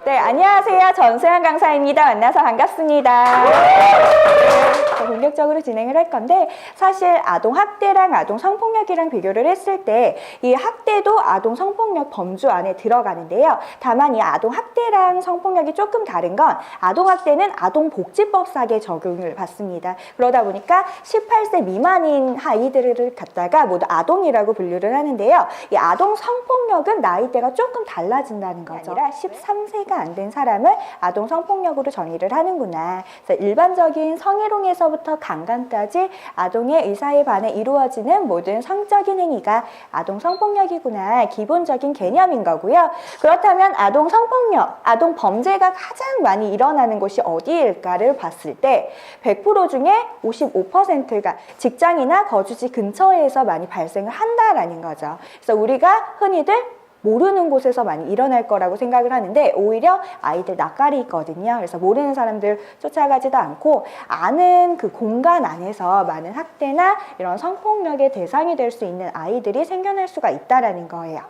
네, 안녕하세요. 전수연 강사입니다. 만나서 반갑습니다. 본격적으로 진행을 할 건데, 사실 아동학대랑 아동성폭력이랑 비교를 했을 때 이 학대도 아동성폭력 범주 안에 들어가는데요. 다만 이 아동학대랑 성폭력이 조금 다른 건 아동학대는 아동복지법상의 적용을 받습니다. 그러다 보니까 18세 미만인 아이들을 갖다가 모두 아동이라고 분류를 하는데요. 이 아동성폭력은 나이대가 조금 달라진다는 거죠. 아니라 13세가 안 된 사람을 아동성폭력으로 정의를 하는구나. 그래서 일반적인 성희롱에서부터 강간까지 아동의 의사에 반해 이루어지는 모든 성적인 행위가 아동성폭력이구나. 기본적인 개념인 거고요. 그렇다면 아동성폭력, 아동범죄가 가장 많이 일어나는 곳이 어디일까를 봤을 때 100% 중에 55%가 직장이나 거주지 근처에서 많이 발생을 한다라는 거죠. 그래서 우리가 흔히들 모르는 곳에서 많이 일어날 거라고 생각을 하는데 오히려 아이들 낯가리 있거든요. 그래서 모르는 사람들 쫓아가지도 않고 아는 그 공간 안에서 많은 학대나 이런 성폭력의 대상이 될 수 있는 아이들이 생겨날 수가 있다라는 거예요.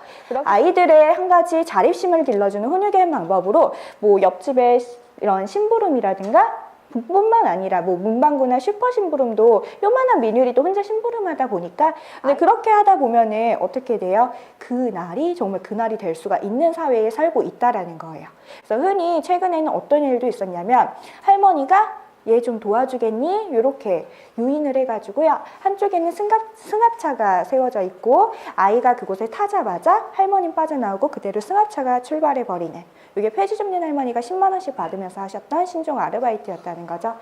아이들의 한 가지 자립심을 길러주는 훈육의 방법으로 뭐 옆집에 이런 심부름이라든가 뿐만 아니라 뭐 문방구나 슈퍼심부름도 요만한 민유리도 혼자 심부름하다 보니까 근데 그렇게 하다 보면은 어떻게 돼요? 그날이 정말 그날이 될 수가 있는 사회에 살고 있다라는 거예요. 그래서 흔히 최근에는 어떤 일도 있었냐면 할머니가 얘 좀 도와주겠니? 이렇게 유인을 해가지고요. 한쪽에는 승합차가 세워져 있고 아이가 그곳에 타자마자 할머니 빠져나오고 그대로 승합차가 출발해버리는 이게 폐지 줍는 할머니가 10만 원씩 받으면서 하셨던 신종 아르바이트였다는 거죠.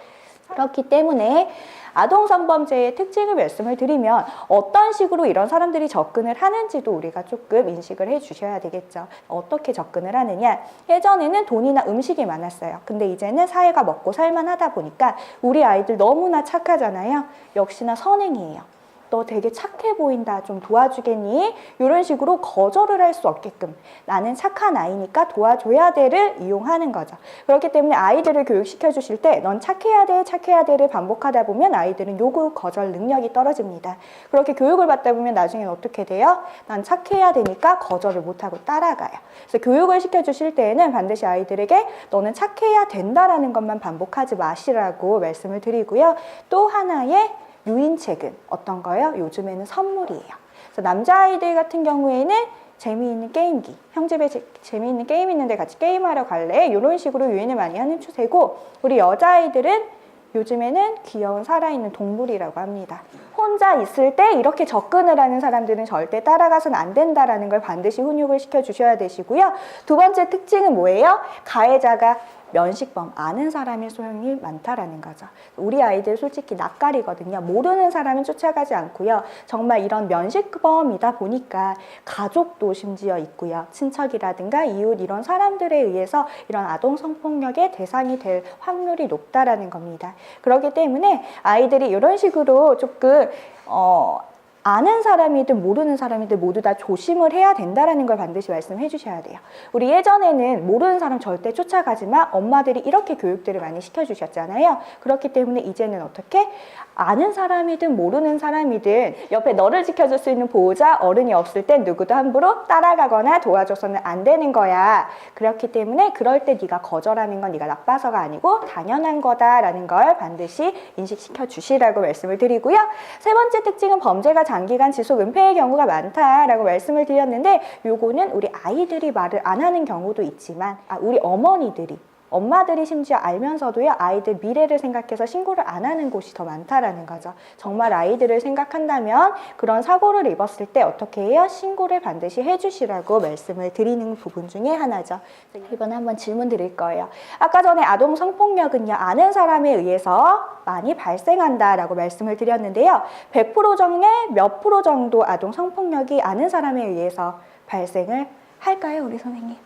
그렇기 때문에 아동성범죄의 특징을 말씀을 드리면 어떤 식으로 이런 사람들이 접근을 하는지도 우리가 조금 인식을 해 주셔야 되겠죠. 어떻게 접근을 하느냐. 예전에는 돈이나 음식이 많았어요. 근데 이제는 사회가 먹고 살만하다 보니까 우리 아이들 너무나 착하잖아요. 역시나 선행이에요. 너 되게 착해 보인다. 좀 도와주겠니? 이런 식으로 거절을 할 수 없게끔 나는 착한 아이니까 도와줘야 돼를 이용하는 거죠. 그렇기 때문에 아이들을 교육시켜 주실 때 넌 착해야 돼, 착해야 돼를 반복하다 보면 아이들은 요구 거절 능력이 떨어집니다. 그렇게 교육을 받다 보면 나중에 어떻게 돼요? 난 착해야 되니까 거절을 못하고 따라가요. 그래서 교육을 시켜 주실 때에는 반드시 아이들에게 너는 착해야 된다라는 것만 반복하지 마시라고 말씀을 드리고요. 또 하나의 유인책은 어떤 거요? 요즘에는 선물이에요. 그래서 남자아이들 같은 경우에는 재미있는 게임기, 형 집에 재미있는 게임 있는데 같이 게임하러 갈래? 이런 식으로 유인을 많이 하는 추세고 우리 여자아이들은 요즘에는 귀여운 살아있는 동물이라고 합니다. 혼자 있을 때 이렇게 접근을 하는 사람들은 절대 따라가서는 안 된다라는 걸 반드시 훈육을 시켜주셔야 되시고요. 두 번째 특징은 뭐예요? 가해자가 면식범, 아는 사람의 소용이 많다라는 거죠. 우리 아이들 솔직히 낯가리거든요. 모르는 사람은 쫓아가지 않고요. 정말 이런 면식범이다 보니까 가족도 심지어 있고요. 친척이라든가 이웃 이런 사람들에 의해서 이런 아동 성폭력의 대상이 될 확률이 높다라는 겁니다. 그렇기 때문에 아이들이 이런 식으로 조금 아는 사람이든 모르는 사람이든 모두 다 조심을 해야 된다는 걸 반드시 말씀해 주셔야 돼요. 우리 예전에는 모르는 사람 절대 쫓아가지만 엄마들이 이렇게 교육들을 많이 시켜주셨잖아요. 그렇기 때문에 이제는 어떻게? 아는 사람이든 모르는 사람이든 옆에 너를 지켜줄 수 있는 보호자 어른이 없을 땐 누구도 함부로 따라가거나 도와줘서는 안 되는 거야. 그렇기 때문에 그럴 때 네가 거절하는 건 네가 나빠서가 아니고 당연한 거다라는 걸 반드시 인식시켜 주시라고 말씀을 드리고요. 세 번째 특징은 범죄가 장기간 지속 은폐의 경우가 많다라고 말씀을 드렸는데 요거는 우리 아이들이 말을 안 하는 경우도 있지만 우리 엄마들이 심지어 알면서도요 아이들 미래를 생각해서 신고를 안 하는 곳이 더 많다라는 거죠. 정말 아이들을 생각한다면 그런 사고를 입었을 때 어떻게 해요? 신고를 반드시 해주시라고 말씀을 드리는 부분 중에 하나죠. 이번에 한번 질문 드릴 거예요. 아까 전에 아동 성폭력은요 아는 사람에 의해서 많이 발생한다라고 말씀을 드렸는데요. 100% 중에 몇 프로 정도 아동 성폭력이 아는 사람에 의해서 발생을 할까요, 우리 선생님?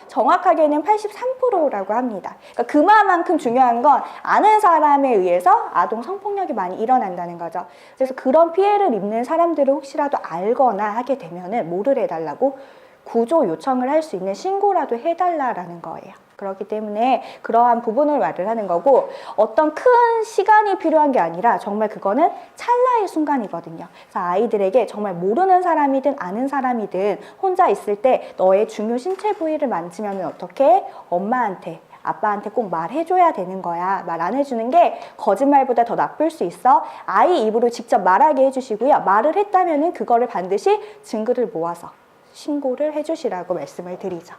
정확하게는 83%라고 합니다. 그러니까 그만큼 중요한 건 아는 사람에 의해서 아동 성폭력이 많이 일어난다는 거죠. 그래서 그런 피해를 입는 사람들을 혹시라도 알거나 하게 되면은 뭐를 해달라고 구조 요청을 할 수 있는 신고라도 해달라는 거예요. 그렇기 때문에 그러한 부분을 말을 하는 거고 어떤 큰 시간이 필요한 게 아니라 정말 그거는 찰나의 순간이거든요. 그래서 아이들에게 정말 모르는 사람이든 아는 사람이든 혼자 있을 때 너의 중요 신체 부위를 만지면 어떻게 엄마한테 아빠한테 꼭 말해줘야 되는 거야. 말 안 해주는 게 거짓말보다 더 나쁠 수 있어. 아이 입으로 직접 말하게 해주시고요. 말을 했다면은 그거를 반드시 증거를 모아서 신고를 해주시라고 말씀을 드리죠.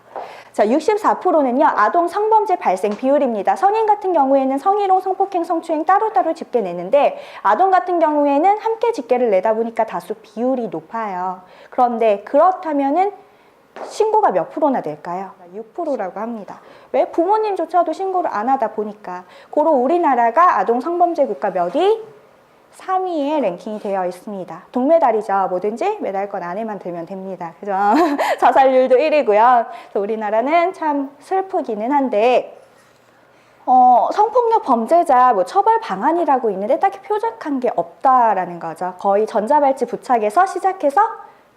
자, 64%는요, 아동 성범죄 발생 비율입니다. 성인 같은 경우에는 성희롱, 성폭행, 성추행 따로따로 집계 내는데 아동 같은 경우에는 함께 집계를 내다 보니까 다소 비율이 높아요. 그런데 그렇다면은 신고가 몇 프로나 될까요? 6%라고 합니다. 왜? 부모님조차도 신고를 안 하다 보니까. 고로 우리나라가 아동 성범죄 국가 몇 위? 3위에 랭킹이 되어 있습니다. 동메달이죠. 뭐든지 메달권 안에만 들면 됩니다. 그죠? 자살률도 1위고요. 우리나라는 참 슬프기는 한데 성폭력 범죄자 처벌 방안이라고 있는데 딱히 표적한 게 없다라는 거죠. 거의 전자발찌 부착에서 시작해서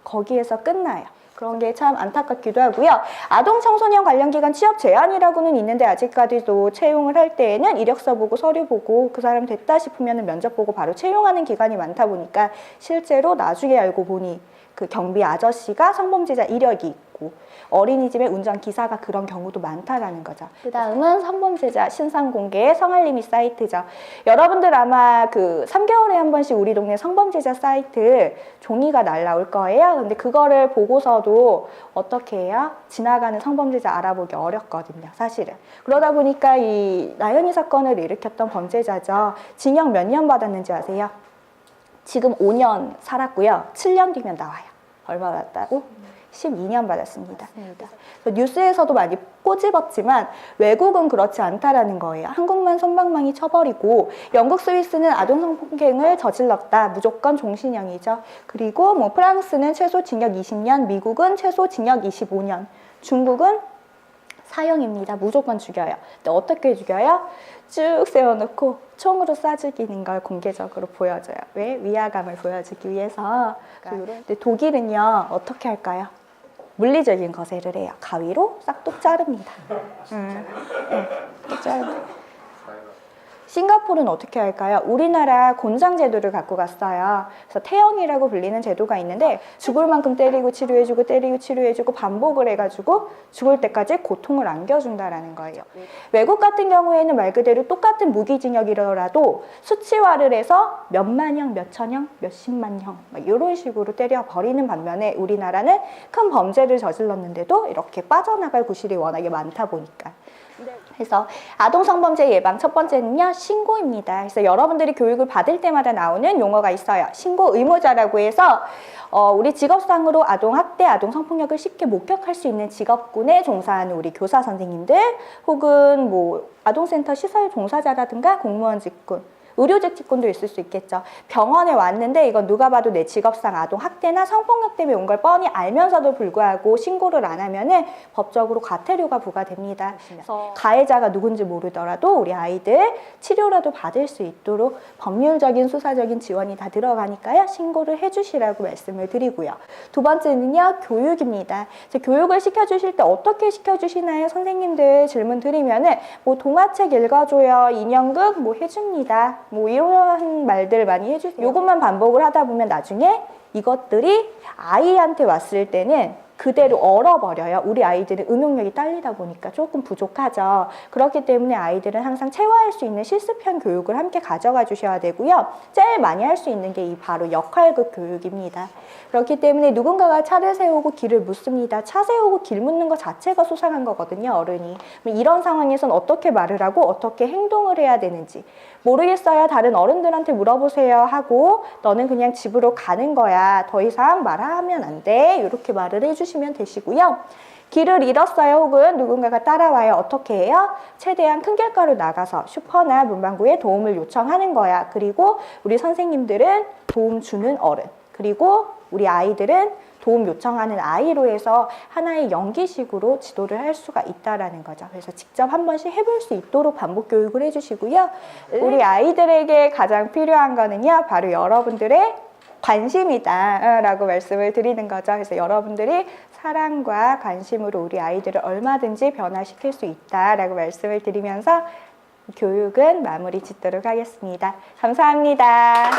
거기에서 끝나요. 그런 게 참 안타깝기도 하고요. 아동 청소년 관련 기관 취업 제한이라고는 있는데 아직까지도 채용을 할 때에는 이력서 보고 서류 보고 그 사람 됐다 싶으면 면접 보고 바로 채용하는 기관이 많다 보니까 실제로 나중에 알고 보니 그 경비 아저씨가 성범죄자 이력이 있고 어린이집의 운전기사가 그런 경우도 많다라는 거죠. 그 다음은 성범죄자 신상공개 성알림이 사이트죠. 여러분들 아마 그 3개월에 한 번씩 우리 동네 성범죄자 사이트 종이가 날라올 거예요. 근데 그거를 보고서도 어떻게 해요? 지나가는 성범죄자 알아보기 어렵거든요, 사실은. 그러다 보니까 이 나연이 사건을 일으켰던 범죄자죠. 징역 몇 년 받았는지 아세요? 지금 5년 살았고요. 7년 뒤면 나와요. 얼마 받았다고? 12년 받았습니다. 뉴스에서도 많이 꼬집었지만 외국은 그렇지 않다라는 거예요. 한국만 솜방망이 쳐버리고 영국, 스위스는 아동 성폭행을 저질렀다. 무조건 종신형이죠. 그리고 프랑스는 최소 징역 20년, 미국은 최소 징역 25년, 중국은 사형입니다. 무조건 죽여요. 근데 어떻게 죽여요? 쭉 세워놓고 총으로 쏴 죽이는 걸 공개적으로 보여줘요. 왜? 위화감을 보여주기 위해서. 근데 독일은요, 어떻게 할까요? 물리적인 거세를 해요. 가위로 싹둑 자릅니다. 뚝 자릅니다. 싱가포르는 어떻게 할까요? 우리나라 곤장 제도를 갖고 갔어요. 그래서 태형이라고 불리는 제도가 있는데 죽을 만큼 때리고 치료해주고 때리고 치료해주고 반복을 해가지고 죽을 때까지 고통을 안겨준다라는 거예요. 외국 같은 경우에는 말 그대로 똑같은 무기징역이더라도 수치화를 해서 몇만형, 몇천형, 몇십만형 이런 식으로 때려버리는 반면에 우리나라는 큰 범죄를 저질렀는데도 이렇게 빠져나갈 구실이 워낙에 많다 보니까. 그래서 아동 성범죄 예방 첫 번째는요, 신고입니다. 그래서 여러분들이 교육을 받을 때마다 나오는 용어가 있어요. 신고 의무자라고 해서 우리 직업상으로 아동 학대, 아동 성폭력을 쉽게 목격할 수 있는 직업군에 종사하는 우리 교사 선생님들 혹은 아동센터 시설 종사자라든가 공무원 직군, 의료직 직군도 있을 수 있겠죠. 병원에 왔는데 이건 누가 봐도 내 직업상 아동 학대나 성폭력 때문에 온 걸 뻔히 알면서도 불구하고 신고를 안 하면은 법적으로 과태료가 부과됩니다. 그래서 가해자가 누군지 모르더라도 우리 아이들 치료라도 받을 수 있도록 법률적인 수사적인 지원이 다 들어가니까요. 신고를 해주시라고 말씀을 드리고요. 두 번째는요, 교육입니다. 교육을 시켜주실 때 어떻게 시켜주시나요? 선생님들 질문 드리면은 동화책 읽어줘요, 인형극 해줍니다. 이런 말들 많이 해주세요. 이것만 반복을 하다 보면 나중에 이것들이 아이한테 왔을 때는 그대로 얼어버려요. 우리 아이들은 응용력이 딸리다 보니까 조금 부족하죠. 그렇기 때문에 아이들은 항상 체화할 수 있는 실습형 교육을 함께 가져가 주셔야 되고요. 제일 많이 할 수 있는 게 바로 역할극 교육입니다. 그렇기 때문에 누군가가 차를 세우고 길을 묻습니다. 차 세우고 길 묻는 것 자체가 수상한 거거든요, 어른이. 이런 상황에선 어떻게 말을 하고 어떻게 행동을 해야 되는지 모르겠어요. 다른 어른들한테 물어보세요 하고 너는 그냥 집으로 가는 거야. 더 이상 말하면 안 돼. 이렇게 말을 해주시면 되시고요. 길을 잃었어요. 혹은 누군가가 따라와요. 어떻게 해요? 최대한 큰 길가로 나가서 슈퍼나 문방구에 도움을 요청하는 거야. 그리고 우리 선생님들은 도움 주는 어른. 그리고 우리 아이들은 도움 요청하는 아이로 해서 하나의 연기식으로 지도를 할 수가 있다라는 거죠. 그래서 직접 한 번씩 해볼 수 있도록 반복 교육을 해주시고요. 우리 아이들에게 가장 필요한 거는요, 바로 여러분들의 관심이다라고 말씀을 드리는 거죠. 그래서 여러분들이 사랑과 관심으로 우리 아이들을 얼마든지 변화시킬 수 있다라고 말씀을 드리면서 교육은 마무리 짓도록 하겠습니다. 감사합니다.